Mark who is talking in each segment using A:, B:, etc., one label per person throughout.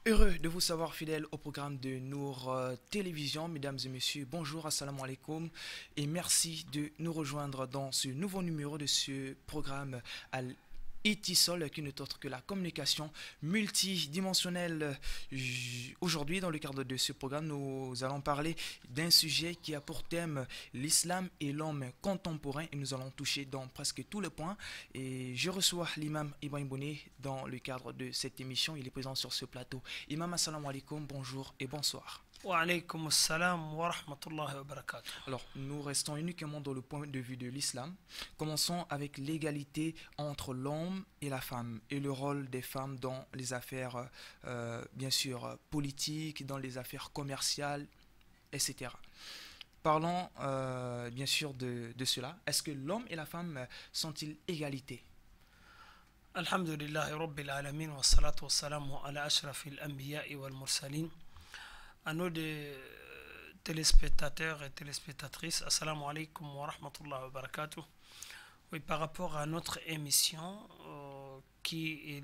A: Heureux de vous savoir fidèle au programme de Nour Télévision. Mesdames et messieurs, bonjour, assalamu alaikum et merci de nous rejoindre dans ce nouveau numéro de ce programme Al Itisol qui n'est autre que la communication multidimensionnelle. Aujourd'hui, dans le cadre de ce programme, nous allons parler d'un sujet qui a pour thème l'islam et l'homme contemporain et nous allons toucher dans presque tous les points. Et je reçois l'imam Ibrahim Bouné dans le cadre de cette émission. Il est présent sur ce plateau. Imam, assalamu alaikum, bonjour et bonsoir.
B: Wa alaykum assalam wa rahmatullahi wa barakatuh.
A: Alors, nous restons uniquement dans le point de vue de l'islam. Commençons avec l'égalité entre l'homme et la femme et le rôle des femmes dans les affaires, bien sûr, politiques, dans les affaires commerciales, etc. Parlons bien sûr de cela. Est-ce que l'homme et la femme sont-ils égalité?
B: Alhamdulillahi rabbil alamin wa salatu wa salamu ala ashrafil anbiya'i wal mursalin. À nos téléspectateurs et téléspectatrices, assalamu alaikum wa rahmatullahi wa barakatuh. Oui, par rapport à notre émission qui est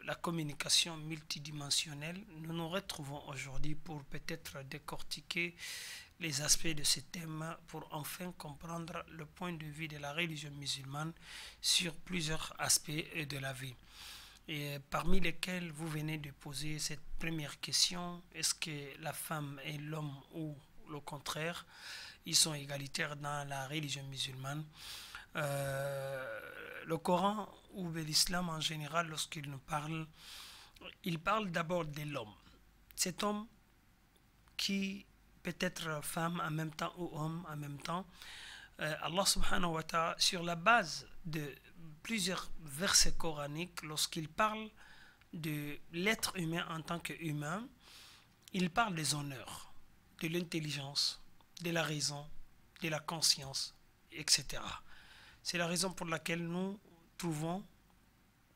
B: la communication multidimensionnelle, nous nous retrouvons aujourd'hui pour peut-être décortiquer les aspects de ce thème pour enfin comprendre le point de vue de la religion musulmane sur plusieurs aspects de la vie. Et parmi lesquels vous venez de poser cette première question, est-ce que la femme et l'homme ou le contraire, ils sont égalitaires dans la religion musulmane? Le Coran ou l'islam en général, lorsqu'il nous parle, il parle d'abord de l'homme. Cet homme qui peut être femme en même temps ou homme en même temps. Allah subhanahu wa ta'ala, sur la base de plusieurs versets coraniques, lorsqu'il parle de l'être humain en tant qu'humain, il parle des honneurs, de l'intelligence, de la raison, de la conscience, etc. C'est la raison pour laquelle nous trouvons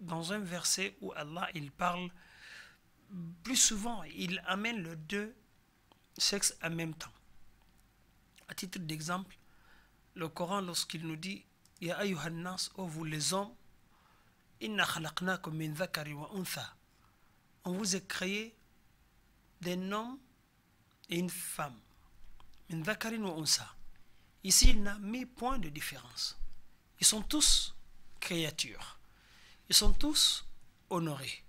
B: dans un verset où Allah il parle plus souvent, il amène les deux sexes en même temps. À titre d'exemple, le Coran lorsqu'il nous dit Ya ayyuhan nas, ô vous les hommes, inna khalaqnakum min dhakari wa untha. On vous a créé d'un homme et une femme. Min dhakari wa untha. Ici, il n'a mis point de différence. Ils sont tous créatures. Ils sont tous honorés.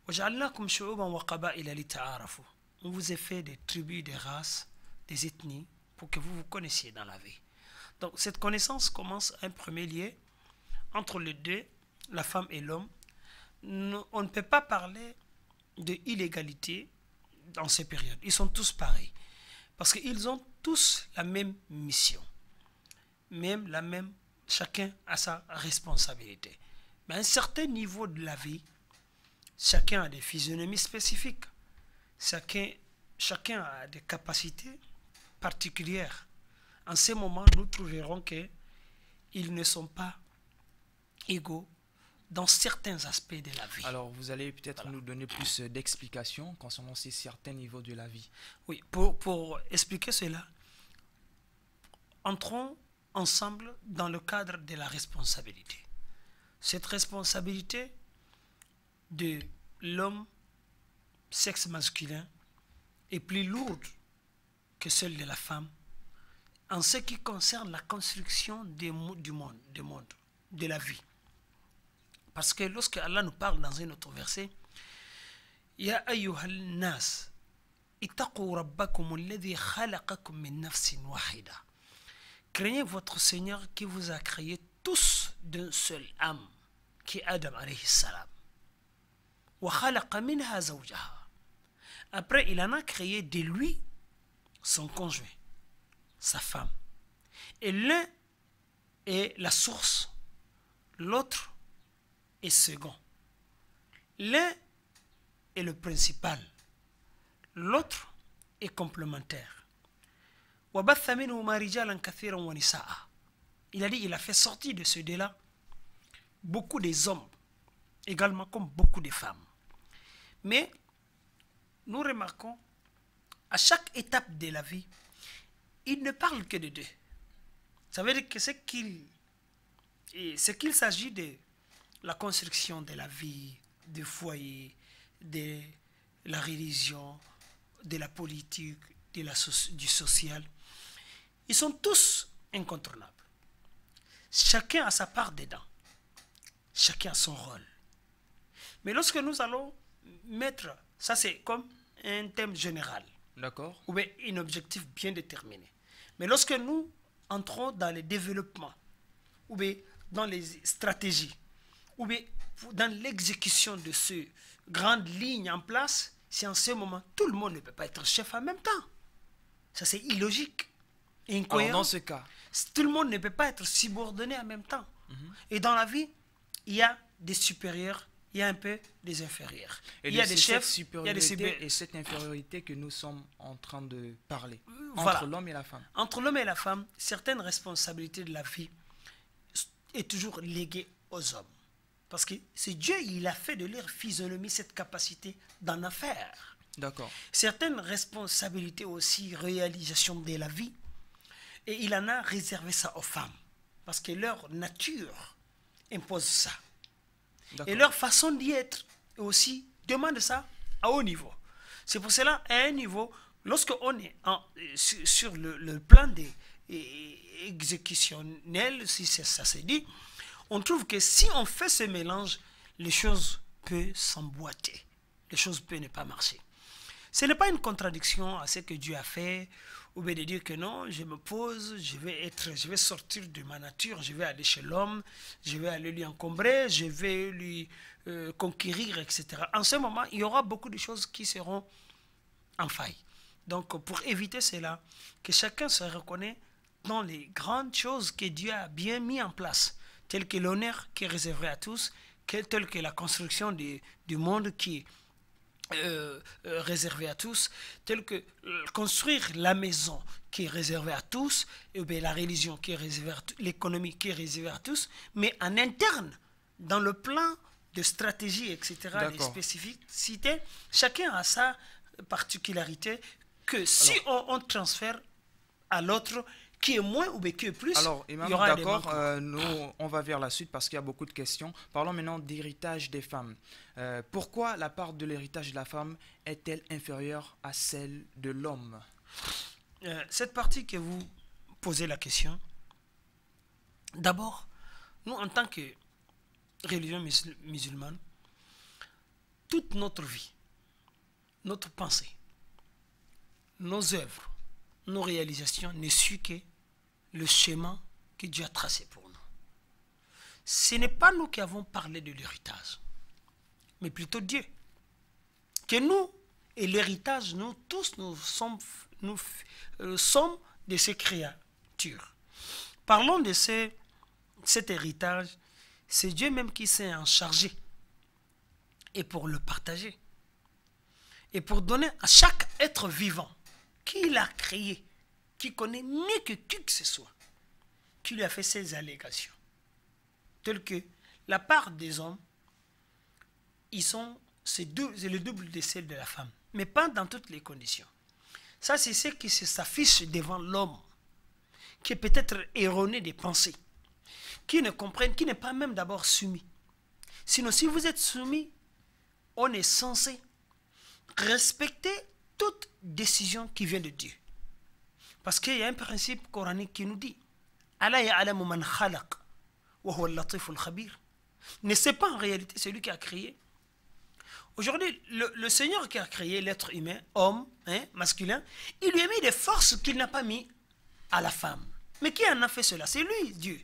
B: وَجَعَلْنَاكُمْ شُعُوبًا وَقَبَائِلَ لِتَعَارَفُوا. On vous a fait des tribus, des races, des ethnies pour que vous vous connaissiez dans la vie. Donc cette connaissance commence un premier lien entre les deux, la femme et l'homme. On ne peut pas parler d'illégalité dans ces périodes. Ils sont tous pareils. Parce qu'ils ont tous la même mission. Même la même, chacun a sa responsabilité. Mais à un certain niveau de la vie, chacun a des physionomies spécifiques. Chacun a des capacités particulières. En ce moment, nous trouverons qu'ils ne sont pas égaux dans certains aspects de la vie.
A: Alors, vous allez peut-être
B: Voilà.
A: nous donner plus d'explications concernant ces certains niveaux de la vie.
B: Oui, pour expliquer cela, entrons ensemble dans le cadre de la responsabilité. Cette responsabilité de l'homme, sexe masculin, est plus lourde que celle de la femme en ce qui concerne la construction du monde, de la vie. Parce que lorsque Allah nous parle dans un autre verset, Ya ayyuhal nas, ittaqu rabbakum alladhi khalaqakum min nafsin wahida. Craignez votre Seigneur qui vous a créé tous d'un seul âme, qui est Adam alayhi salam. Wa khalaqa minha zawjaha. Après, il en a créé de lui son conjoint, sa femme. Et l'un est la source, l'autre est second. L'un est le principal, l'autre est complémentaire. وَبَثَّ مِنْهُمَا رِجَالًا كَثِيرًا وَنِسَاءً. Il a dit, il a fait sortir de ce dé-là beaucoup des hommes, également comme beaucoup de femmes. Mais nous remarquons, à chaque étape de la vie, il ne parle que de deux. Ça veut dire que ce qu'il s'agit de la construction de la vie, du foyer, de la religion, de la politique, du social, ils sont tous incontournables. Chacun a sa part dedans. Chacun a son rôle. Mais lorsque nous allons mettre, ça c'est comme un thème général.
A: D'accord.
B: Ou bien un objectif bien déterminé. Mais lorsque nous entrons dans le développement, ou bien dans les stratégies, ou bien dans l'exécution de ces grandes lignes en place, c'est en ce moment, tout le monde ne peut pas être chef en même temps. Ça, c'est illogique, incohérent.
A: Alors, dans ce cas,
B: tout le monde ne peut pas être subordonné en même temps. Et dans la vie, il y a des supérieurs, il y a un peu des inférieurs. Il y a des chefs, il y a des
A: supériorités et cette infériorité que nous sommes en train de parler
B: voilà.
A: Entre l'homme et la femme.
B: Entre l'homme et la femme, certaines responsabilités de la vie est toujours léguée aux hommes. Parce que c'est Dieu, il a fait de leur physionomie cette capacité d'en faire.
A: D'accord.
B: Certaines responsabilités aussi, réalisation de la vie, et il en a réservé ça aux femmes. Parce que leur nature impose ça. Et leur façon d'y être aussi demande ça à haut niveau. C'est pour cela, à un niveau, lorsqu'on est sur le plan exécutionnel, si ça se dit, on trouve que si on fait ce mélange, les choses peuvent s'emboîter. Les choses peuvent ne pas marcher. Ce n'est pas une contradiction à ce que Dieu a fait, ou bien de dire que non, je me pose, je vais sortir de ma nature, je vais aller chez l'homme, je vais aller lui encombrer, je vais lui conquérir, etc. En ce moment, il y aura beaucoup de choses qui seront en faille. Donc, pour éviter cela, que chacun se reconnaisse dans les grandes choses que Dieu a bien mis en place, telles que l'honneur qui est réservé à tous, telle que la construction du monde qui est réservé à tous, tel que construire la maison qui est réservée à tous, et bien la religion qui est réservée à tous, l'économie qui est réservée à tous, mais en interne, dans le plan de stratégie, etc., les spécificités, chacun a sa particularité que si on transfère à l'autre, qui est moins ou qui est plus,
A: alors, Imam,
B: il y aura
A: d'accord, nous, on va vers la suite parce qu'il y a beaucoup de questions. Parlons maintenant d'héritage des femmes. Pourquoi la part de l'héritage de la femme est-elle inférieure à celle de l'homme?
B: Cette partie que vous posez la question, d'abord, nous, en tant que religion musulmane, toute notre vie, notre pensée, nos œuvres, nos réalisations ne suivent que le schéma que Dieu a tracé pour nous. Ce n'est pas nous qui avons parlé de l'héritage, mais plutôt Dieu. Que nous et l'héritage, nous tous, nous sommes de ces créatures. Parlons de cet héritage, c'est Dieu même qui s'est en chargé et pour le partager. Et pour donner à chaque être vivant qu'il a créé, qui connaît mieux que qui que ce soit, qui lui a fait ses allégations. Telles que la part des hommes, c'est le double de celle de la femme, mais pas dans toutes les conditions. Ça, c'est ce qui s'affiche devant l'homme, qui est peut-être erroné des pensées, qui ne comprennent, qui n'est pas même d'abord soumis. Sinon, si vous êtes soumis, on est censé respecter toute décision qui vient de Dieu. Parce qu'il y a un principe coranique qui nous dit Allah ya'lamu man khalaq wa huwa al-latiful khabir. Ne sait pas en réalité celui qui a créé. Aujourd'hui, le Seigneur qui a créé l'être humain, homme, masculin, il lui a mis des forces qu'il n'a pas mis à la femme. Mais qui en a fait cela? C'est lui, Dieu.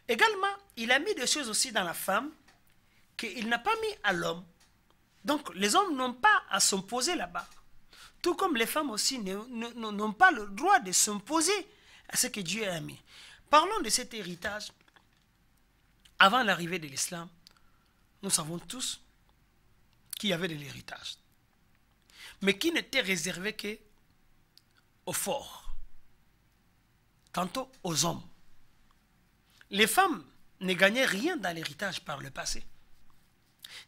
B: Également, il a mis des choses aussi dans la femme qu'il n'a pas mis à l'homme. Donc, les hommes n'ont pas à s'opposer là-bas. Tout comme les femmes aussi n'ont pas le droit de s'imposer à ce que Dieu a mis. Parlons de cet héritage. Avant l'arrivée de l'islam, nous savons tous qu'il y avait de l'héritage. Mais qui n'était réservé qu'aux forts. Tantôt aux hommes. Les femmes ne gagnaient rien dans l'héritage par le passé.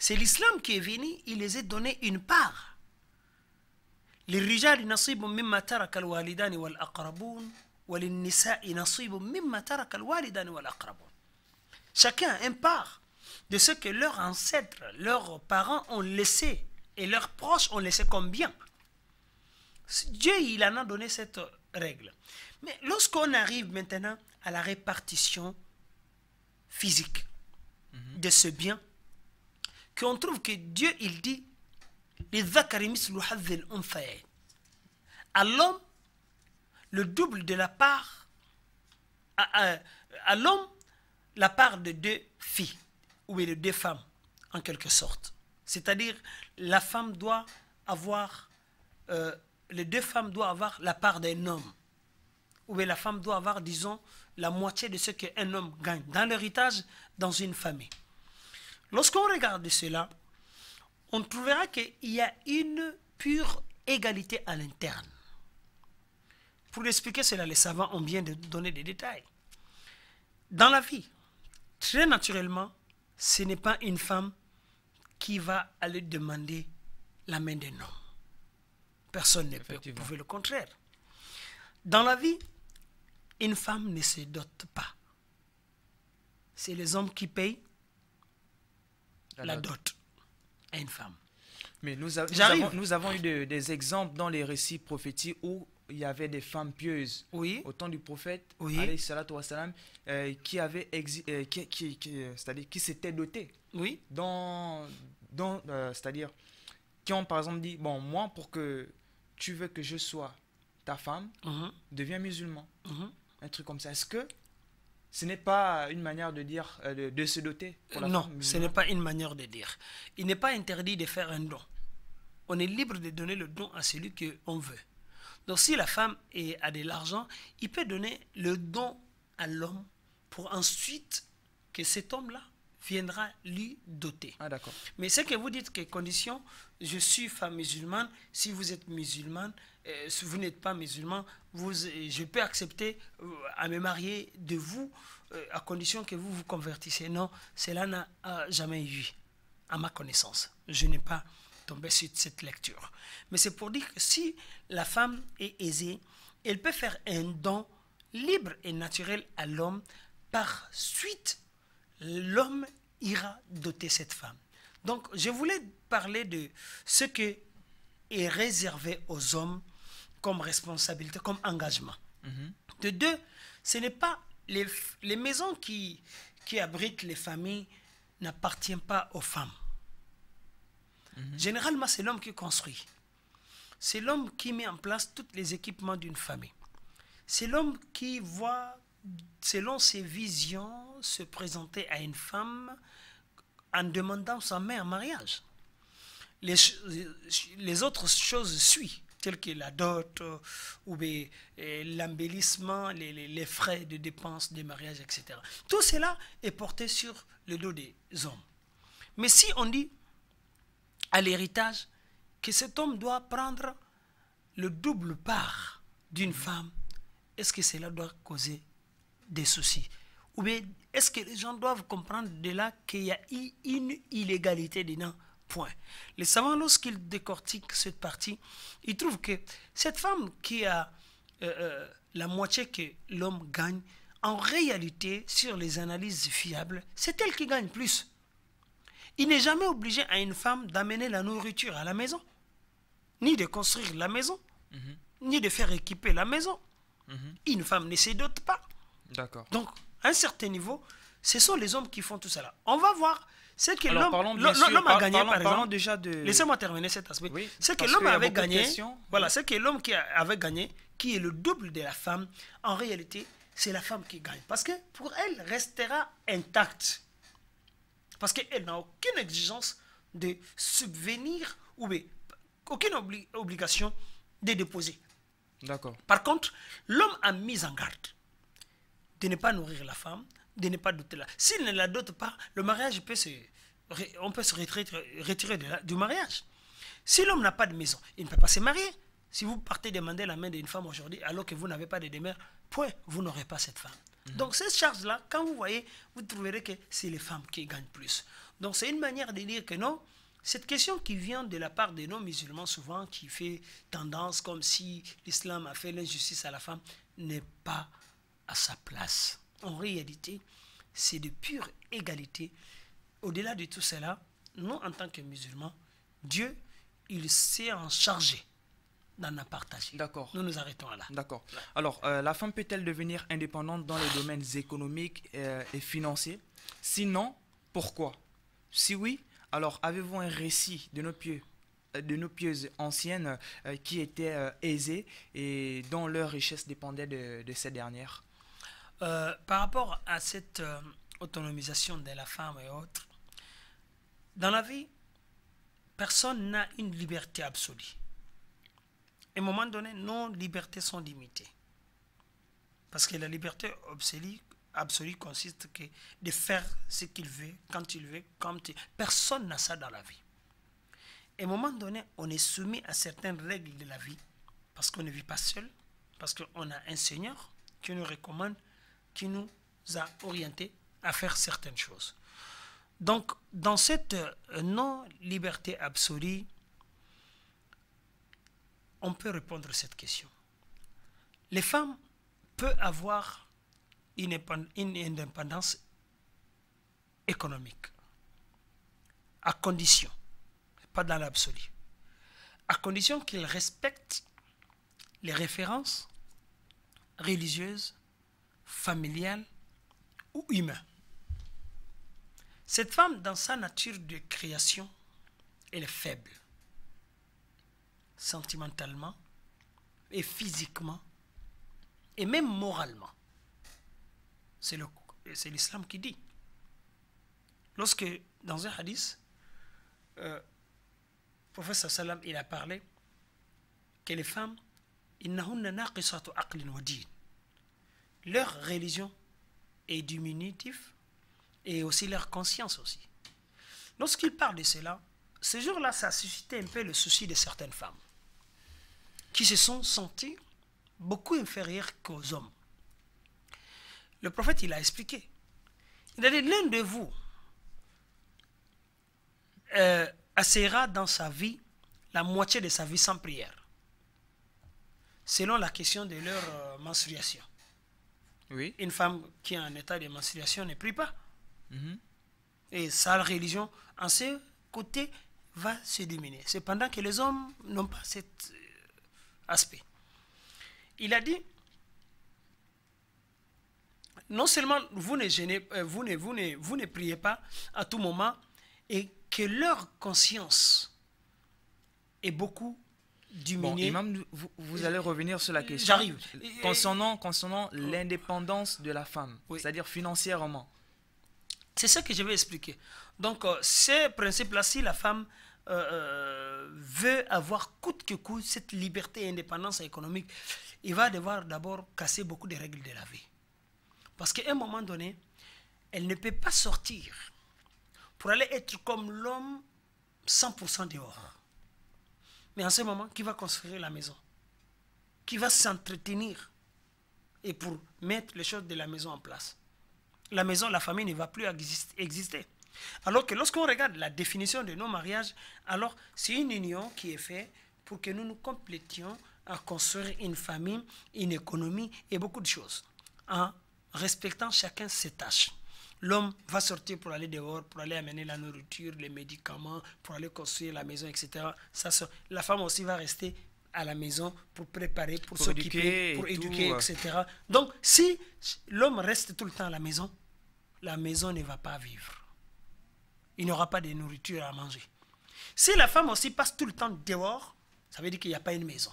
B: C'est l'islam qui est venu, il les a donné une part. للرجال نصيب مما ترك الوالدان والأقربون وللنساء نصيب مما ترك الوالدان والأقربون. Chacun a une part de ce que leurs ancêtres, leurs parents ont laissé et leurs proches ont laissé comme bien. Dieu, il en a donné cette règle. Mais lorsqu'on arrive maintenant à la répartition physique de ce bien, qu'on trouve que Dieu, il dit, à l'homme, le double de la part, à l'homme, la part de 2 filles, ou de 2 femmes, en quelque sorte. C'est-à-dire, la femme doit avoir, les 2 femmes doivent avoir la part d'un homme. Ou bien la femme doit avoir, disons, la moitié de ce qu'un homme gagne dans l'héritage dans une famille. Lorsqu'on regarde cela, on trouvera qu'il y a une pure égalité à l'interne. Pour expliquer cela, les savants ont bien donné des détails. Dans la vie, très naturellement, ce n'est pas une femme qui va aller demander la main d'un homme. Personne ne peut prouver le contraire. Dans la vie, une femme ne se dote pas. C'est les hommes qui payent la dot à une femme.
A: Mais nous avons eu des exemples dans les récits prophétiques où il y avait des femmes pieuses au temps du prophète, alayhi salatu wassalam, qui s'étaient dotées.
B: Oui.
A: C'est-à-dire, qui ont par exemple dit, bon, moi, pour que tu veux que je sois ta femme, deviens musulman. Un truc comme ça. Est-ce que ce n'est pas une manière de dire, de se doter pour la femme? Non,
B: ce n'est pas une manière de dire. Il n'est pas interdit de faire un don. On est libre de donner le don à celui qu'on veut. Donc si la femme a de l'argent, il peut donner le don à l'homme pour ensuite que cet homme-là viendra lui doter.
A: Ah, d'accord.
B: Mais ce que vous dites que condition, je suis femme musulmane, si vous êtes musulmane, si vous n'êtes pas musulman, je peux accepter à me marier de vous à condition que vous vous convertissez. Non, cela n'a jamais eu, à ma connaissance. Je n'ai pas tombé sur cette lecture. Mais c'est pour dire que si la femme est aisée, elle peut faire un don libre et naturel à l'homme. Par suite, l'homme ira doter cette femme. Donc, je voulais parler de ce qui est réservé aux hommes comme responsabilité, comme engagement. De 2, ce n'est pas les maisons qui abritent les familles n'appartiennent pas aux femmes. Généralement, c'est l'homme qui construit. C'est l'homme qui met en place tous les équipements d'une famille. C'est l'homme qui voit, selon ses visions, se présenter à une femme en demandant sa main en mariage. Les autres choses suivent, telles que la dot, ou l'embellissement, les frais de dépenses des mariages, etc. Tout cela est porté sur le dos des hommes. Mais si on dit à l'héritage que cet homme doit prendre le double part d'une femme, est-ce que cela doit causer des soucis? Ou bien est-ce que les gens doivent comprendre de là qu'il y a une illégalité dedans? Point. Les savants, lorsqu'ils décortiquent cette partie, ils trouvent que cette femme qui a la moitié que l'homme gagne, en réalité, sur les analyses fiables, c'est elle qui gagne plus. Il n'est jamais obligé à une femme d'amener la nourriture à la maison, ni de construire la maison, ni de faire équiper la maison. Une femme ne se dote pas.
A: D'accord.
B: Donc, à un certain niveau, ce sont les hommes qui font tout cela. On va voir ce que l'homme a gagné, par exemple.
A: Déjà de...
B: Laissez-moi terminer cet aspect.
A: Oui,
B: ce que l'homme avait gagné, voilà, ce que l'homme avait gagné, qui est le double de la femme, en réalité, c'est la femme qui gagne. Parce que pour elle, restera intacte. Parce qu'elle n'a aucune exigence de subvenir ou aucune obligation de déposer.
A: D'accord.
B: Par contre, l'homme a mis en garde de ne pas nourrir la femme, de ne pas doter la. S'il ne la dote pas, le mariage on peut se retirer du mariage. Si l'homme n'a pas de maison, il ne peut pas se marier. Si vous partez demander la main d'une femme aujourd'hui, alors que vous n'avez pas de demeure, point, vous n'aurez pas cette femme. Donc cette charge-là, quand vous voyez, vous trouverez que c'est les femmes qui gagnent plus. Donc c'est une manière de dire que non, cette question qui vient de la part des non-musulmans souvent, qui fait tendance comme si l'islam a fait l'injustice à la femme, n'est pas à sa place. En réalité, c'est de pure égalité. Au-delà de tout cela, nous, en tant que musulmans, Dieu, il sait en charger, d'en partager.
A: D'accord.
B: Nous nous arrêtons là.
A: D'accord. Alors, la femme peut-elle devenir indépendante dans les domaines économiques et financiers? Sinon, pourquoi? Si oui, alors avez-vous un récit de nos pieuses anciennes qui étaient aisées et dont leur richesse dépendait de ces dernières?
B: Par rapport à cette autonomisation de la femme et autres, dans la vie, personne n'a une liberté absolue. À un moment donné, nos libertés sont limitées. Parce que la liberté absolue consiste que de faire ce qu'il veut, quand il veut, personne n'a ça dans la vie. À un moment donné, on est soumis à certaines règles de la vie, parce qu'on ne vit pas seul, parce qu'on a un Seigneur qui nous recommande, qui nous a orientés à faire certaines choses. Donc, dans cette non-liberté absolue, on peut répondre à cette question. Les femmes peuvent avoir une indépendance économique, à condition, pas dans l'absolu, à condition qu'ils respectent les références religieuses, familiales ou humaines. Cette femme, dans sa nature de création, elle est faible, sentimentalement et physiquement et même moralement. C'est l'islam qui dit. Lorsque, dans un hadith, le prophète sallam, il a parlé que les femmes, leur religion est diminutive et aussi leur conscience aussi. Lorsqu'il parle de cela, ce jour-là, ça a suscité un peu le souci de certaines femmes qui se sont senties beaucoup inférieures qu'aux hommes. Le prophète, il a expliqué. Il a dit, l'un de vous essaiera dans sa vie la moitié de sa vie sans prière, selon la question de leur menstruation.
A: Oui.
B: Une femme qui est en état de menstruation ne prie pas.
A: Mhm.
B: Et sa religion, en ce côté, va se diminuer. Cependant que les hommes n'ont pas cet aspect. Il a dit, non seulement vous ne gênez, vous ne priez pas à tout moment, et que leur conscience est beaucoup diminuée.
A: Bon, Imam, vous allez revenir sur la question.
B: J'arrive.
A: Concernant l'indépendance de la femme,
B: Oui.
A: c'est-à-dire financièrement.
B: C'est ça que je vais expliquer. Donc, ces principes-là, si la femme veut avoir coûte que coûte cette liberté et indépendance économique, il va devoir d'abord casser beaucoup de règles de la vie. Parce qu'à un moment donné, elle ne peut pas sortir pour aller être comme l'homme 100% dehors. Mais en ce moment, qui va construire la maison? Qui va s'entretenir et pour mettre les choses de la maison en place? La maison, la famille ne va plus exister. Alors que lorsqu'on regarde la définition de nos mariages, alors c'est une union qui est faite pour que nous nous complétions à construire une famille, une économie et beaucoup de choses, en respectant chacun ses tâches. L'homme va sortir pour aller dehors, pour aller amener la nourriture, les médicaments, pour aller construire la maison, etc. La femme aussi va rester à la maison pour préparer, pour s'occuper, pour éduquer, etc. Donc, si l'homme reste tout le temps à la maison ne va pas vivre. Il n'y aura pas de nourriture à manger. Si la femme aussi passe tout le temps dehors, ça veut dire qu'il n'y a pas une maison.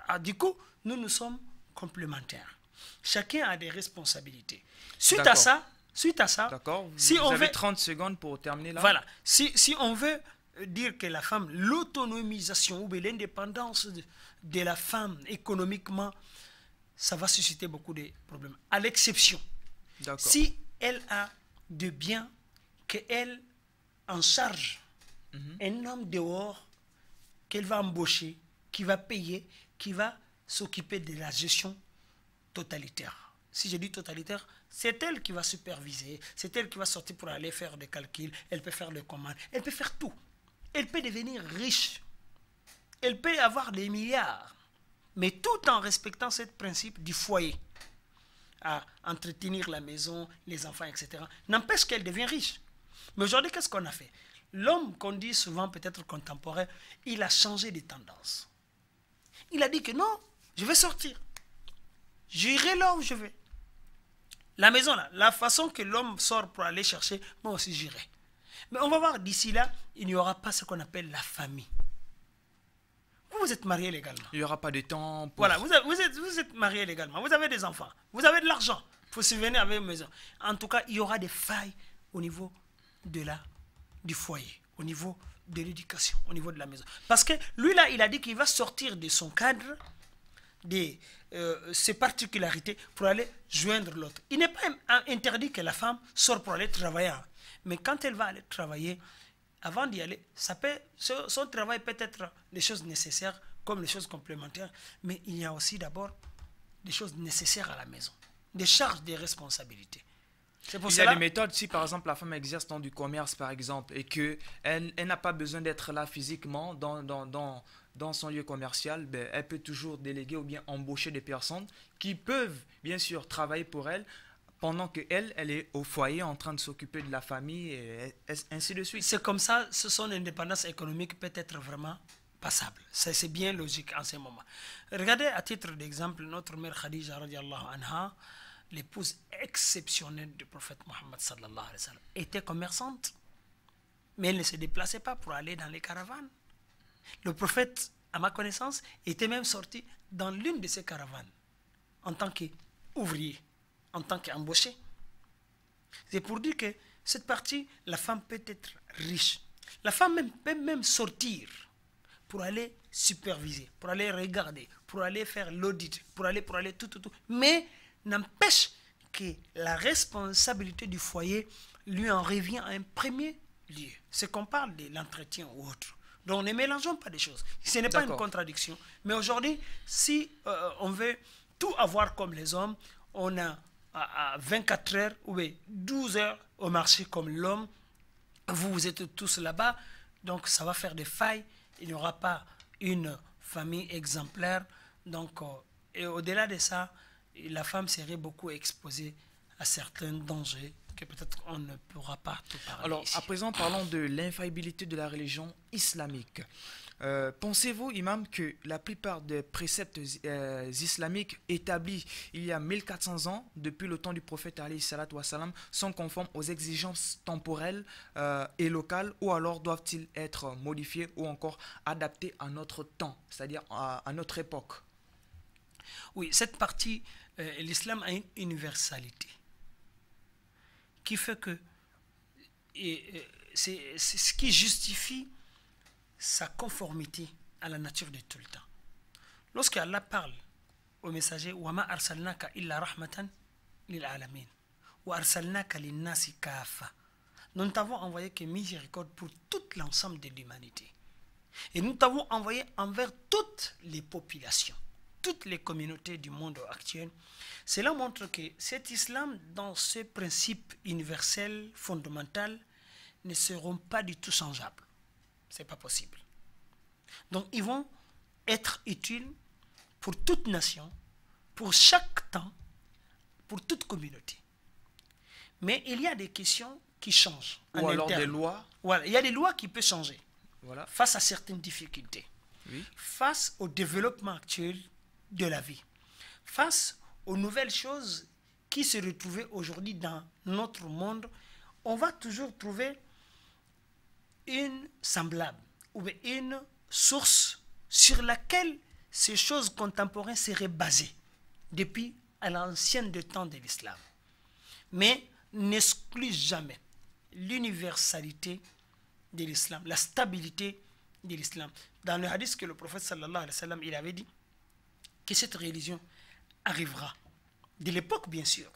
B: Ah, du coup, nous sommes complémentaires. Chacun a des responsabilités. Suite à ça,
A: d'accord.
B: Si
A: vous
B: on
A: avez
B: veut
A: 30 secondes pour terminer là.
B: Voilà. Si on veut dire que la femme, l'autonomisation ou l'indépendance de la femme économiquement, ça va susciter beaucoup de problèmes. À l'exception, si elle a de biens qu'elle en charge, un homme dehors qu'elle va embaucher, qui va payer, qui va s'occuper de la gestion totalitaire. Si je dis totalitaire, c'est elle qui va superviser, c'est elle qui va sortir pour aller faire des calculs, elle peut faire des commandes, elle peut faire tout. Elle peut devenir riche, elle peut avoir des milliards, mais tout en respectant ce principe du foyer, à entretenir la maison, les enfants, etc. N'empêche qu'elle devient riche. Mais aujourd'hui, qu'est-ce qu'on a fait? l'homme qu'on dit souvent peut-être contemporain, il a changé de tendance. Il a dit que non, je vais sortir. J'irai là où je vais. La maison là, la façon que l'homme sort pour aller chercher, moi aussi j'irai. Mais on va voir d'ici là, il n'y aura pas ce qu'on appelle la famille. Vous êtes marié légalement.
A: Il n'y aura pas de temps pour...
B: Voilà, vous êtes marié légalement, vous avez des enfants, vous avez de l'argent pour subvenir avec une maison. En tout cas, il y aura des failles au niveau du foyer, au niveau de l'éducation, au niveau de la maison. Parce que lui là, il a dit qu'il va sortir de son cadre, de ses particularités pour aller joindre l'autre. Il n'est pas interdit que la femme sorte pour aller travailler. Mais quand elle va aller travailler, avant d'y aller, son travail peut être des choses nécessaires comme des choses complémentaires, mais il y a aussi d'abord des choses nécessaires à la maison, des charges, des responsabilités.
A: Il y a des méthodes, si par exemple la femme exerce dans du commerce par exemple et qu'elle n'a pas besoin d'être là physiquement dans son lieu commercial, ben, elle peut toujours déléguer ou bien embaucher des personnes qui peuvent bien sûr travailler pour elle pendant qu'elle est au foyer en train de s'occuper de la famille et ainsi de suite.
B: C'est comme ça, son indépendance économique peut être vraiment passable. C'est bien logique en ce moment. Regardez à titre d'exemple notre mère Khadija radiallahu anha, l'épouse exceptionnelle du prophète Mohammed sallallahu alayhi wa sallam, était commerçante, mais elle ne se déplaçait pas pour aller dans les caravanes. Le prophète, à ma connaissance, était même sorti dans l'une de ces caravanes en tant qu'ouvrier, en tant qu'embauché. C'est pour dire que cette partie, la femme peut être riche. La femme peut même sortir pour aller superviser, pour aller regarder, pour aller faire l'audit, pour aller tout. Mais n'empêche que la responsabilité du foyer lui en revient à un premier lieu. C'est qu'on parle de l'entretien ou autre. Donc ne mélangeons pas des choses. Ce n'est pas une contradiction. Mais aujourd'hui, si on veut tout avoir comme les hommes, on a à 24 heures ou 12 heures au marché comme l'homme. Vous êtes tous là-bas. Donc ça va faire des failles. Il n'y aura pas une famille exemplaire. Donc, et au-delà de ça, la femme serait beaucoup exposée à certains dangers que peut-être on ne pourra pas tout parler.
A: Alors,
B: ici.
A: à présent, parlons de l'infaillibilité de la religion islamique. Pensez-vous, imam, que la plupart des préceptes islamiques établis il y a 1400 ans, depuis le temps du prophète alayhi salatu wassalam, sont conformes aux exigences temporelles et locales, ou alors doivent-ils être modifiés ou encore adaptés à notre temps, c'est-à-dire à notre époque?
B: Oui, cette partie, l'islam a une universalité qui fait que c'est ce qui justifie sa conformité à la nature de tout le temps. Lorsque Allah parle au messager وَمَا أَرْسَلْنَاكَ إِلَّا رَحْمَةً لِلْعَالَمِينَ وَأَرْسَلْنَاكَ لِلنَّاسِ كَافَّةً, nous ne t'avons envoyé que miséricorde pour tout l'ensemble de l'humanité. Et nous t'avons envoyé envers toutes les populations, toutes les communautés du monde actuel. Cela montre que cet islam, dans ce principe universel, fondamental, ne seront pas du tout changeables. Ce n'est pas possible. Donc, ils vont être utiles pour toute nation, pour chaque temps, pour toute communauté. Mais il y a des questions qui changent.
A: Ou alors des lois.
B: Voilà, il y a des lois qui peuvent changer
A: Voilà.
B: face à certaines difficultés,
A: Oui.
B: face au développement actuel de la vie, face aux nouvelles choses qui se retrouvent aujourd'hui dans notre monde. On va toujours trouver une semblable ou une source sur laquelle ces choses contemporaines seraient basées depuis à l'ancienne de temps de l'islam. Mais n'exclut jamais l'universalité de l'islam, la stabilité de l'islam. Dans le hadith que le prophète sallallahu alayhi wa sallam, il avait dit que cette religion arrivera, de l'époque bien sûr,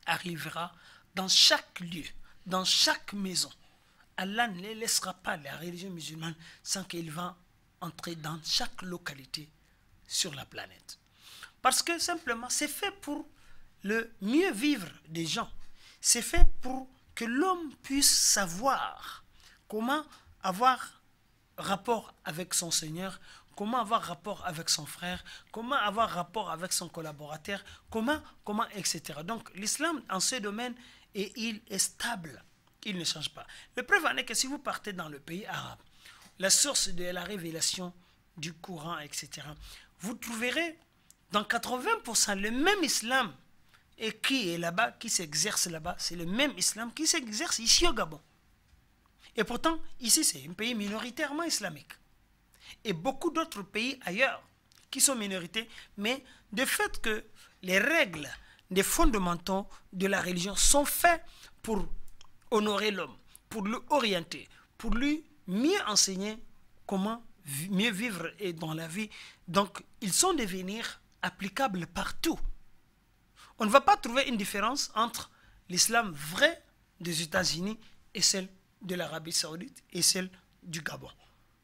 B: arrivera dans chaque lieu, dans chaque maison. Allah ne laissera pas la religion musulmane sans qu'il va entrer dans chaque localité sur la planète. Parce que simplement, c'est fait pour le mieux vivre des gens. C'est fait pour que l'homme puisse savoir comment avoir rapport avec son Seigneur, comment avoir rapport avec son frère, comment avoir rapport avec son collaborateur, comment, etc. Donc l'islam, en ce domaine, il est stable. il ne change pas. La preuve en est que si vous partez dans le pays arabe, la source de la révélation du Coran, etc., vous trouverez dans 80% le même islam et qui est là-bas, qui s'exerce là-bas, c'est le même islam qui s'exerce ici au Gabon. Et pourtant, ici, c'est un pays minoritairement islamique. Et beaucoup d'autres pays ailleurs qui sont minorités, mais de fait que les règles, les fondamentaux de la religion sont faits pour honorer l'homme, pour le orienter, pour lui mieux enseigner comment mieux vivre dans la vie. Donc, ils sont devenus applicables partout. On ne va pas trouver une différence entre l'islam vrai des États-Unis et celle de l'Arabie Saoudite et celle du Gabon.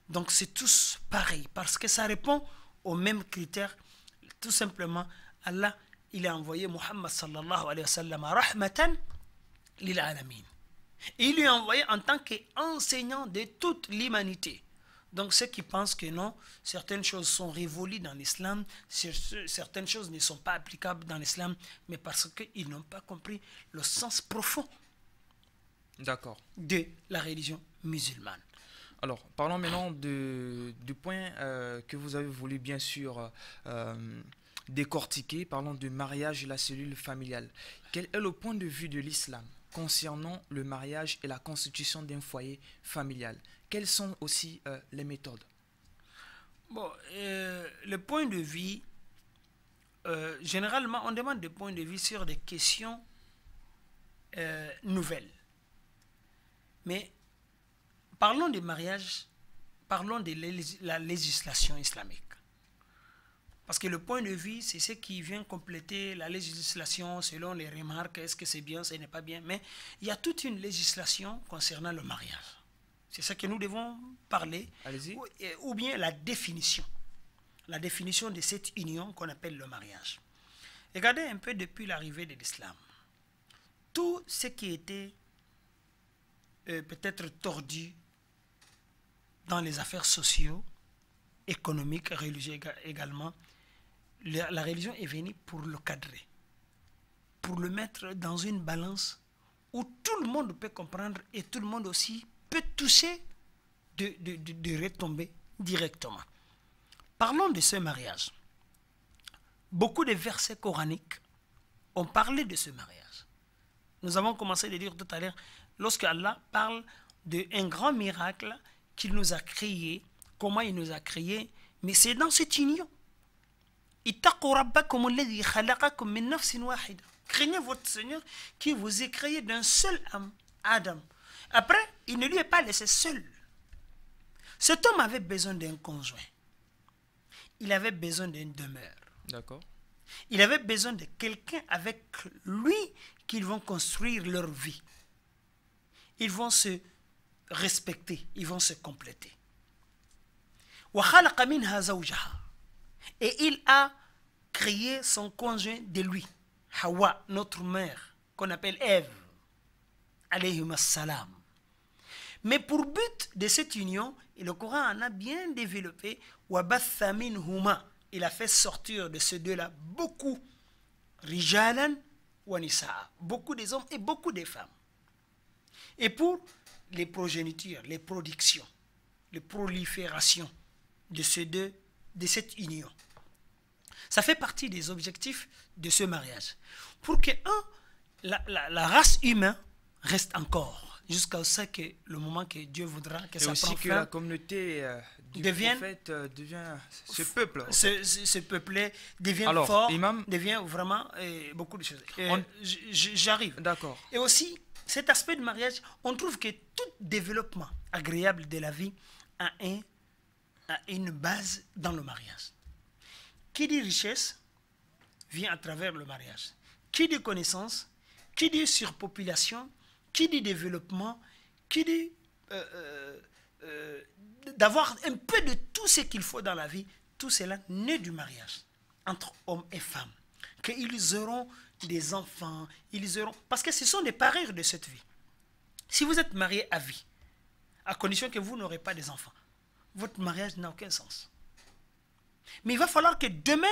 B: Donc, c'est tous pareil parce que ça répond aux mêmes critères. Tout simplement, Allah, il a envoyé Muhammad sallallahu alayhi wa sallam rahmatan lil alamin. Et il lui a envoyé en tant qu'enseignant de toute l'humanité. Donc ceux qui pensent que non, certaines choses sont révolues dans l'islam, certaines choses ne sont pas applicables dans l'islam, mais parce qu'ils n'ont pas compris le sens profond de la religion musulmane.
A: Alors, parlons maintenant du point que vous avez voulu bien sûr décortiquer. Parlons du mariage et la cellule familiale. Quel est le point de vue de l'islam concernant le mariage et la constitution d'un foyer familial? Quelles sont aussi les méthodes?
B: Bon, le point de vue, généralement, on demande des points de vue sur des questions nouvelles. Mais parlons du mariage, parlons de la législation islamique. Parce que le point de vue, c'est ce qui vient compléter la législation selon les remarques, est-ce que c'est bien, ce n'est pas bien. Mais il y a toute une législation concernant le mariage. C'est ça que nous devons parler.
A: Allez-y.
B: Ou bien la définition. La définition de cette union qu'on appelle le mariage. Regardez un peu depuis l'arrivée de l'islam. Tout ce qui était peut-être tordu dans les affaires sociaux, économiques, religieuses également, la religion est venue pour le cadrer, pour le mettre dans une balance où tout le monde peut comprendre et tout le monde aussi peut toucher de retomber directement. Parlons de ce mariage. Beaucoup de versets coraniques ont parlé de ce mariage. Nous avons commencé à dire tout à l'heure, lorsque Allah parle d'un grand miracle qu'il nous a créé, comment il nous a créé, mais c'est dans cette union. Craignez votre Seigneur qui vous a créé d'un seul âme, Adam. Après, il ne lui est pas laissé seul. Cet homme avait besoin d'un conjoint. Il avait besoin d'une demeure.
A: D'accord.
B: Il avait besoin de quelqu'un avec lui qu'ils vont construire leur vie. Ils vont se respecter, ils vont se compléter. Et il a créé son conjoint de lui, Hawa, notre mère, qu'on appelle Ève, alayhim assalam. Mais pour but de cette union, et le Coran en a bien développé, wabatha minhuma, il a fait sortir de ces deux-là beaucoup, rijalan wa nisaa, beaucoup des hommes et beaucoup des femmes. Et pour les progénitures, les productions, les proliférations de ces deux, de cette union. Ça fait partie des objectifs de ce mariage. Pour que, la race humaine reste encore, jusqu'à ce que le moment que Dieu voudra que ça prenne fin. Et aussi que
A: la communauté du prophète devient ce peuple.
B: Ce peuple devient fort, devient vraiment beaucoup de choses. J'arrive.
A: D'accord.
B: Et aussi, cet aspect de mariage, on trouve que tout développement agréable de la vie a une base dans le mariage. Qui dit richesse vient à travers le mariage. Qui dit connaissance, qui dit surpopulation, qui dit développement, qui dit d'avoir un peu de tout ce qu'il faut dans la vie, tout cela naît du mariage entre hommes et femmes. Qu'ils auront des enfants, parce que ce sont des parures de cette vie. Si vous êtes marié à vie, à condition que vous n'aurez pas des enfants, votre mariage n'a aucun sens. Mais il va falloir que demain,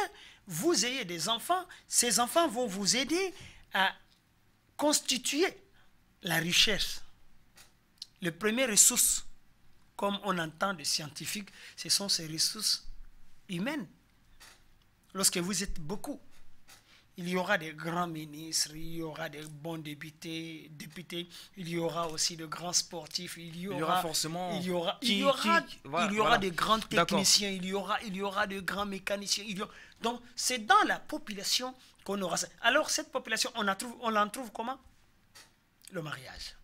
B: vous ayez des enfants. Ces enfants vont vous aider à constituer la richesse les premières ressources, comme on entend des scientifiques, ce sont ces ressources humaines. Lorsque vous êtes beaucoup, il y aura des grands ministres, il y aura des bons députés, il y aura aussi de grands sportifs, il y aura
A: forcément
B: il y aura des grands techniciens, il y aura de grands mécaniciens. Donc, c'est dans la population qu'on aura ça. Alors, cette population, on en trouve comment? Le mariage.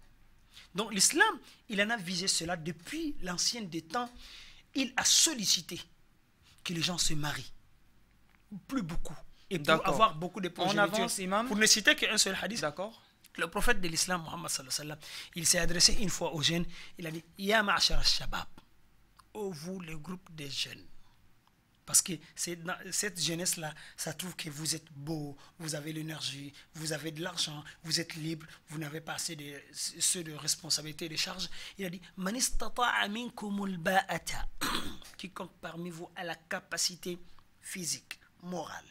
B: Donc, l'islam, il en a visé cela depuis l'ancien des temps. Il a sollicité que les gens se marient. Plus beaucoup. Et pour avoir beaucoup de progéniture. Pour ne citer qu'un seul hadith.
A: D'accord.
B: Le prophète de l'islam, Muhammad sallallahu alayhi wa sallam, il s'est adressé une fois aux jeunes. Il a dit, Ya ma'ashar al-shabab. Ô vous, le groupe des jeunes. Parce que dans cette jeunesse-là, ça trouve que vous êtes beau, vous avez l'énergie, vous avez de l'argent, vous êtes libre, vous n'avez pas assez de ceux de responsabilité et de charge. Il a dit, Man istata'a minkumul ba'ata. Quiconque parmi vous a la capacité physique, morale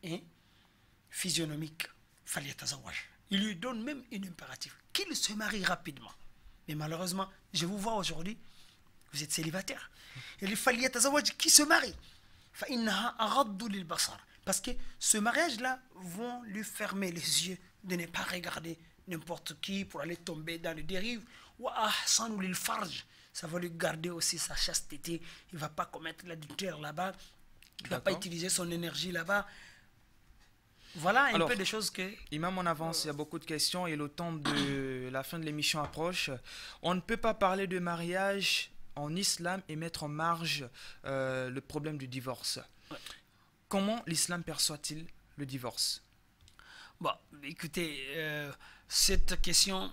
B: et physionomique, il lui donne même une impérative qu'il se marie rapidement. Mais malheureusement, je vous vois aujourd'hui, vous êtes célibataire. Il dit qui se marie, parce que ce mariage-là vont lui fermer les yeux de ne pas regarder n'importe qui pour aller tomber dans les dérives. Ça va lui garder aussi sa chasteté. Il ne va pas commettre l'adultère là-bas. Il ne va pas utiliser son énergie là-bas. Voilà un peu des choses que...
A: Imam, on avance, il y a beaucoup de questions et le temps de la fin de l'émission approche. On ne peut pas parler de mariage en islam et mettre en marge le problème du divorce. Ouais. Comment l'islam perçoit-il le divorce?
B: Bon, écoutez, cette question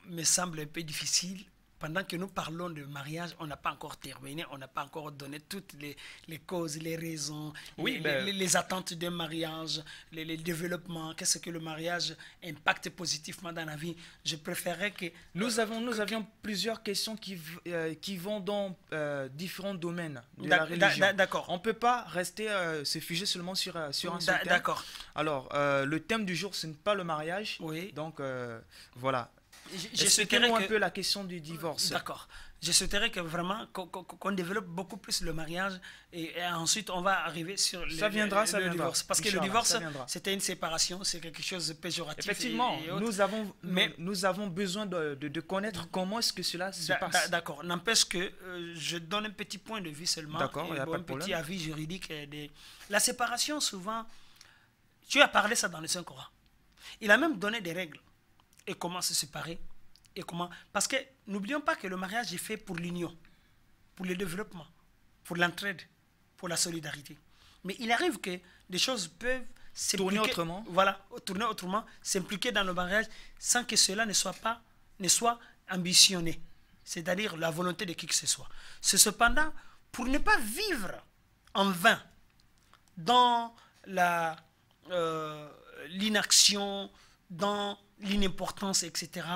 B: me semble un peu difficile. Pendant que nous parlons de mariage, on n'a pas encore terminé, on n'a pas encore donné toutes les causes, les raisons, les attentes d'un mariage, les développements, qu'est-ce que le mariage impacte positivement dans la vie. Je préférerais que...
A: Nous avions plusieurs questions qui vont dans différents domaines de la religion.
B: D'accord.
A: On ne peut pas rester se figer seulement sur un seul thème.
B: D'accord.
A: Alors, le thème du jour, ce n'est pas le mariage.
B: Oui.
A: Donc, voilà.
B: Expliquez-nous
A: un peu la question du divorce.
B: D'accord. Je souhaiterais que vraiment qu'on développe beaucoup plus le mariage et ensuite on va arriver sur le divorce. Parce que le divorce, c'était une séparation, c'est quelque chose de péjoratif.
A: Effectivement, nous avons besoin de connaître comment est-ce que cela se passe.
B: D'accord. N'empêche que je donne un petit point de vue seulement.
A: D'accord, il n'y a pas de
B: petit
A: problème.
B: Avis juridique. La séparation, souvent, tu as parlé ça dans le Saint-Coran. Il a même donné des règles. Et comment se séparer et comment... Parce que n'oublions pas que le mariage est fait pour l'union, pour le développement, pour l'entraide, pour la solidarité. Mais il arrive que des choses peuvent
A: tourner autrement.
B: Voilà, tourner autrement, s'impliquer dans le mariage sans que cela ne soit ambitionné. C'est-à-dire la volonté de qui que ce soit. C'est cependant pour ne pas vivre en vain dans l'inaction, dans l'inimportance, etc.,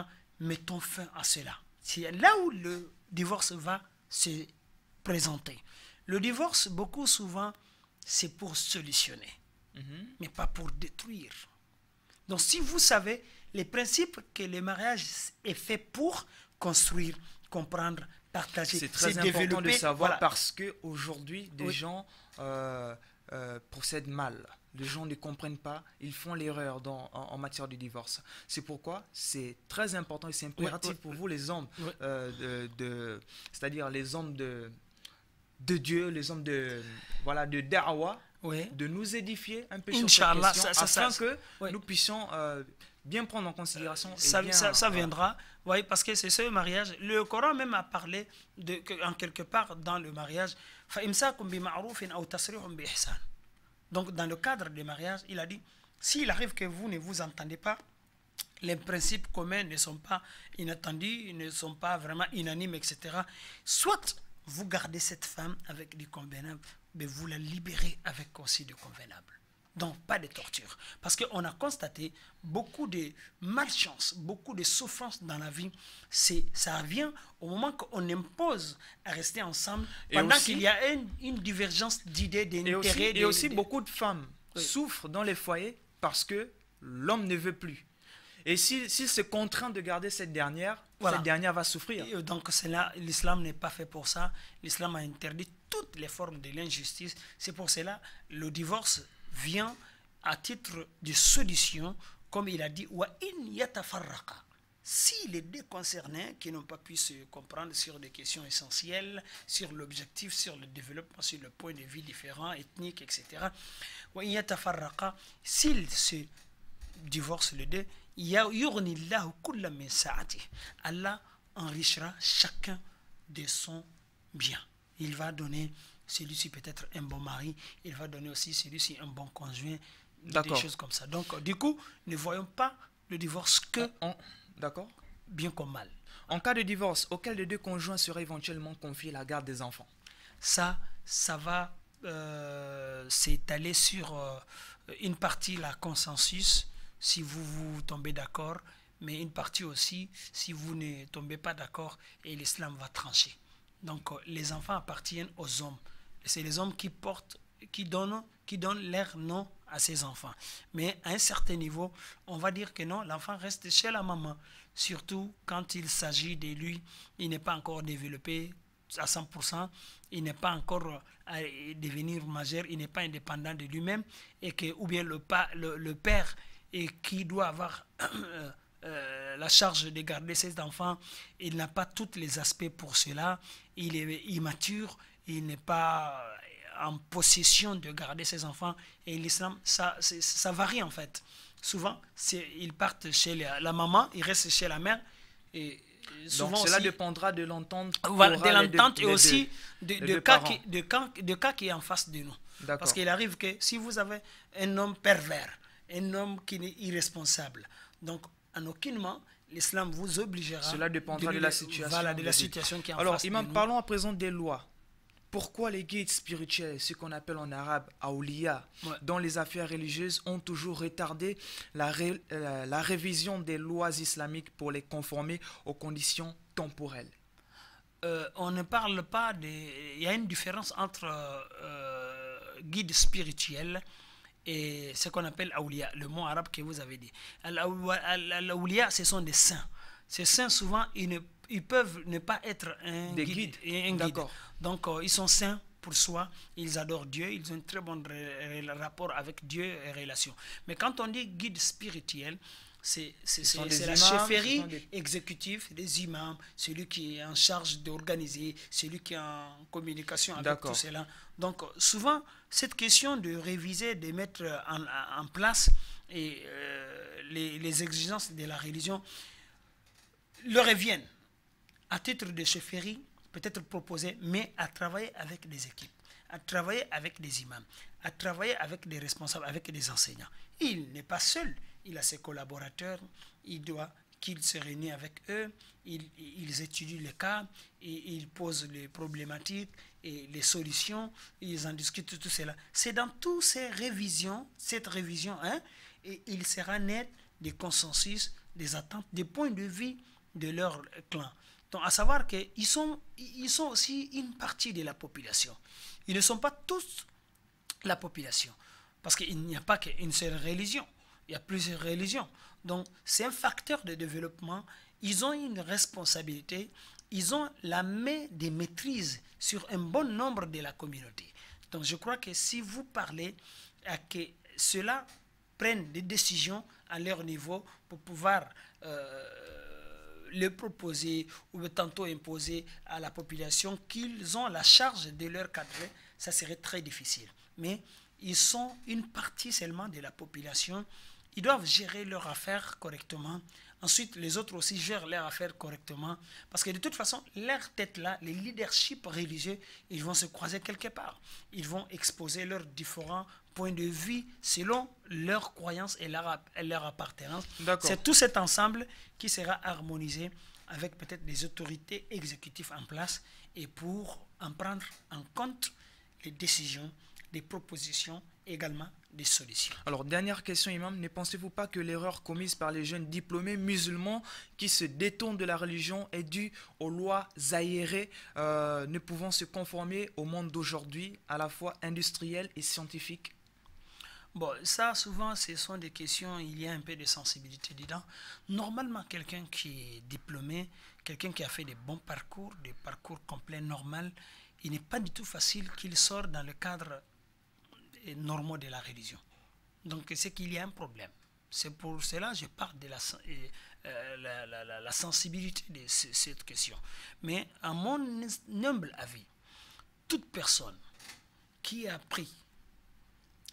B: mettons fin à cela. C'est là où le divorce va se présenter. Le divorce, beaucoup souvent, c'est pour solutionner, mais pas pour détruire. Donc, si vous savez les principes que le mariage est fait pour construire, comprendre, partager,
A: c'est très important de savoir parce qu'aujourd'hui, des gens procèdent mal. Les gens ne comprennent pas, ils font l'erreur en matière de divorce. C'est pourquoi c'est très important et c'est impératif pour vous les hommes, c'est-à-dire les hommes de Dieu, les hommes de da'wa, de nous édifier un peu sur cette question afin que nous puissions bien prendre en considération.
B: Ça viendra, parce que c'est ce mariage. Le Coran même a parlé en quelque part dans le mariage. Donc, dans le cadre du mariage, il a dit, s'il arrive que vous ne vous entendez pas, les principes communs ne sont pas inattendus, ne sont pas vraiment unanimes, etc. Soit vous gardez cette femme avec du convenable, mais vous la libérez avec aussi du convenable. Donc, pas de torture. Parce qu'on a constaté beaucoup de malchance, beaucoup de souffrance dans la vie. Ça vient au moment qu'on impose à rester ensemble, pendant qu'il y a une divergence d'idées, d'intérêts.
A: Et aussi, beaucoup de femmes souffrent dans les foyers parce que l'homme ne veut plus. Et s'il se contraint de garder cette dernière,
B: Voilà.
A: cette dernière va souffrir.
B: Et donc l'islam n'est pas fait pour ça. L'islam a interdit toutes les formes de l'injustice. C'est pour cela le divorce vient à titre de solution, comme il a dit, wa in yatafarraqa. Si les deux concernés qui n'ont pas pu se comprendre sur des questions essentielles, sur l'objectif, sur le développement, sur le point de vue différent, ethnique, etc., wa in yatafarraqa, s'ils se divorcent les deux, yughnillahu kulla min sa'ati. Allah enrichira chacun de son bien. Il va donner celui-ci peut-être un bon mari, il va donner aussi celui-ci un bon conjoint, des choses comme ça. Donc, du coup, ne voyons pas le divorce que
A: d'accord,
B: bien comme mal.
A: En cas de divorce, auquel des deux conjoints serait éventuellement confié la garde des enfants?
B: Ça va s'étaler sur une partie, la consensus, si vous tombez d'accord, mais une partie aussi, si vous ne tombez pas d'accord, et l'islam va trancher. Donc, les enfants appartiennent aux hommes. C'est les hommes qui donnent leur nom à ses enfants. Mais à un certain niveau, on va dire que non, l'enfant reste chez la maman. Surtout quand il s'agit de lui, il n'est pas encore développé à 100%, il n'est pas encore à devenir majeur, il n'est pas indépendant de lui-même, et que, ou bien le père et qui doit avoir la charge de garder ses enfants, il n'a pas tous les aspects pour cela, il est immature, il n'est pas en possession de garder ses enfants, et l'islam, ça varie en fait. Souvent, ils partent chez la maman, ils restent chez la mère, et souvent
A: donc cela
B: aussi,
A: dépendra de l'entente.
B: Voilà, de l'entente et aussi de cas qui est en face de nous. Parce qu'il arrive que si vous avez un homme pervers, un homme qui est irresponsable, donc en aucunement l'islam vous obligera.
A: Cela dépendra de la situation.
B: Voilà, de la situation qui est en face de nous.
A: Alors, parlons à présent des lois. Pourquoi les guides spirituels, ce qu'on appelle en arabe awliya, dans les affaires religieuses, ont toujours retardé la révision des lois islamiques pour les conformer aux conditions temporelles?
B: On ne parle pas de... Il y a une différence entre guide spirituel et ce qu'on appelle awliya, le mot arabe que vous avez dit. Al-awliya, ce sont des saints. Ces saints, souvent, ils peuvent ne pas être un guide. Donc, ils sont saints pour soi, ils adorent Dieu, ils ont un très bon rapport avec Dieu et relation. Mais quand on dit guide spirituel, c'est la chefferie exécutive des imams, celui qui est en charge d'organiser, celui qui est en communication avec tout cela. Donc, souvent, cette question de réviser, de mettre en place et, les exigences de la religion leur reviennent à titre de chefferie, peut-être proposé, mais à travailler avec des équipes, à travailler avec des imams, à travailler avec des responsables, avec des enseignants. Il n'est pas seul, il a ses collaborateurs, il doit qu'ils se réunissent avec eux, ils étudient les cas, et ils posent les problématiques et les solutions, ils en discutent tout cela. C'est dans toutes ces révisions, cette révision, et il sera net des consensus, des attentes, des points de vue de leur clan. Donc, à savoir qu'ils sont aussi une partie de la population. Ils ne sont pas tous la population. Parce qu'il n'y a pas qu'une seule religion. Il y a plusieurs religions. Donc, c'est un facteur de développement. Ils ont une responsabilité. Ils ont la main de maîtrise sur un bon nombre de la communauté. Donc, je crois que si vous parlez à que ceux-là prennent des décisions à leur niveau pour pouvoir le proposer ou tantôt imposer à la population qu'ils ont la charge de leur cadre, ça serait très difficile. Mais ils sont une partie seulement de la population. Ils doivent gérer leurs affaires correctement. Ensuite, les autres aussi gèrent leurs affaires correctement. Parce que de toute façon, leur tête-là, les leaderships religieux, ils vont se croiser quelque part. Ils vont exposer leurs différents points de vue selon leurs croyances et leur appartenance. C'est tout cet ensemble qui sera harmonisé avec peut-être des autorités exécutives en place et pour en prendre en compte les décisions, les propositions, également des solutions.
A: Alors, dernière question, Imam, ne pensez-vous pas que l'erreur commise par les jeunes diplômés musulmans qui se détournent de la religion est due aux lois aérées ne pouvant se conformer au monde d'aujourd'hui, à la fois industriel et scientifique?
B: Bon, ça, souvent, ce sont des questions, il y a un peu de sensibilité dedans. Normalement, quelqu'un qui est diplômé, quelqu'un qui a fait des bons parcours, des parcours complets, normal, il n'est pas du tout facile qu'il sorte dans le cadre normal de la religion. Donc c'est qu'il y a un problème. C'est pour cela que je parle de la sensibilité de cette question. Mais à mon humble avis, toute personne qui a pris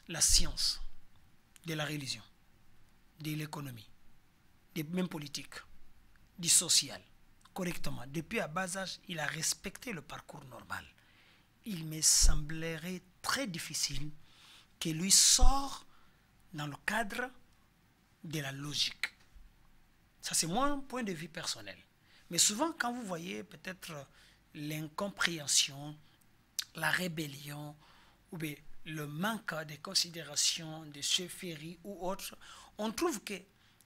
B: la science de la religion, de l'économie, même politique, du social, correctement, depuis à bas âge, il a respecté le parcours normal. Il me semblerait très difficile que lui sorte dans le cadre de la logique. Ça, c'est mon point de vue personnel. Mais souvent, quand vous voyez peut-être l'incompréhension, la rébellion, ou bien le manque de considération de chefferie ou autre, on trouve que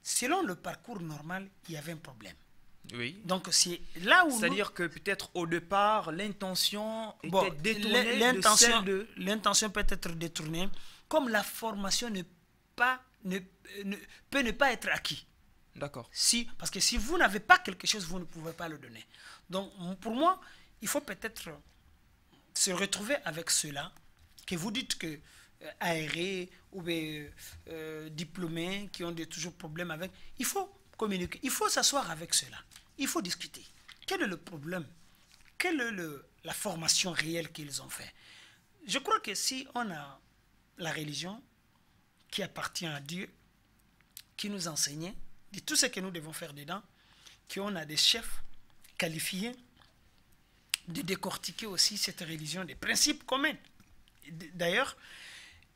B: selon le parcours normal, il y avait un problème.
A: Oui.
B: Donc c'est là où...
A: C'est-à-dire que peut-être au départ, l'intention était détournée de celle de...
B: L'intention peut être détournée, comme la formation peut ne pas être acquise.
A: D'accord.
B: Parce que si vous n'avez pas quelque chose, vous ne pouvez pas le donner. Donc pour moi, il faut peut-être se retrouver avec cela, que vous dites que aérés ou diplômés qui ont toujours problèmes avec, il faut communiquer, il faut s'asseoir avec cela, il faut discuter. Quel est le problème? Quelle est la formation réelle qu'ils ont fait? Je crois que si on a la religion qui appartient à Dieu, qui nous enseignait de tout ce que nous devons faire dedans, qu'on a des chefs qualifiés de décortiquer aussi cette religion, des principes communs d'ailleurs,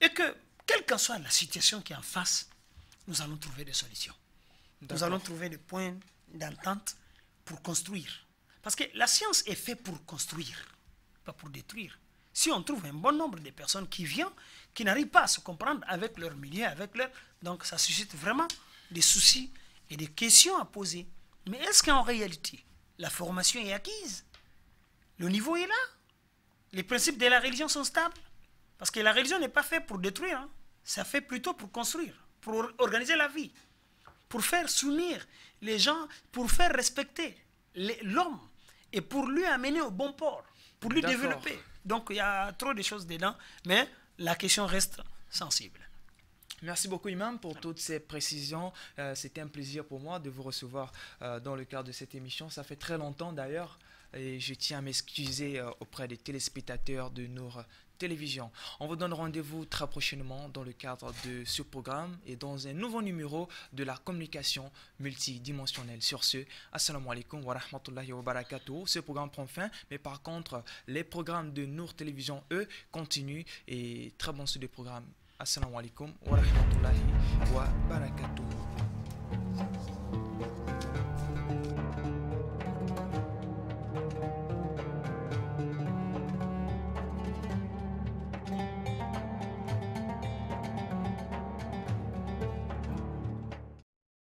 B: et que quelle que soit la situation qui est en face, nous allons trouver des solutions. Nous allons trouver des points d'entente pour construire. Parce que la science est faite pour construire, pas pour détruire. Si on trouve un bon nombre de personnes qui viennent, qui n'arrivent pas à se comprendre avec leur milieu, donc ça suscite vraiment des soucis et des questions à poser. Mais est-ce qu'en réalité, la formation est acquise? Le niveau est là? Les principes de la religion sont stables? Parce que la religion n'est pas faite pour détruire, hein. Ça fait plutôt pour construire, pour organiser la vie, pour faire soutenir les gens, pour faire respecter l'homme et pour lui amener au bon port, pour lui développer. Donc il y a trop de choses dedans, mais la question reste sensible.
A: Merci beaucoup Imam pour toutes ces précisions. C'était un plaisir pour moi de vous recevoir dans le cadre de cette émission. Ça fait très longtemps d'ailleurs et je tiens à m'excuser auprès des téléspectateurs de Nour Télévision. On vous donne rendez-vous très prochainement dans le cadre de ce programme et dans un nouveau numéro de la communication multidimensionnelle. Sur ce, assalamu alaikum wa rahmatullahi wa barakatuh. Ce programme prend fin, mais par contre, les programmes de Nour Télévision, eux, continuent et très bon suite de programme. Assalamu alaikum wa rahmatullahi wa barakatuh.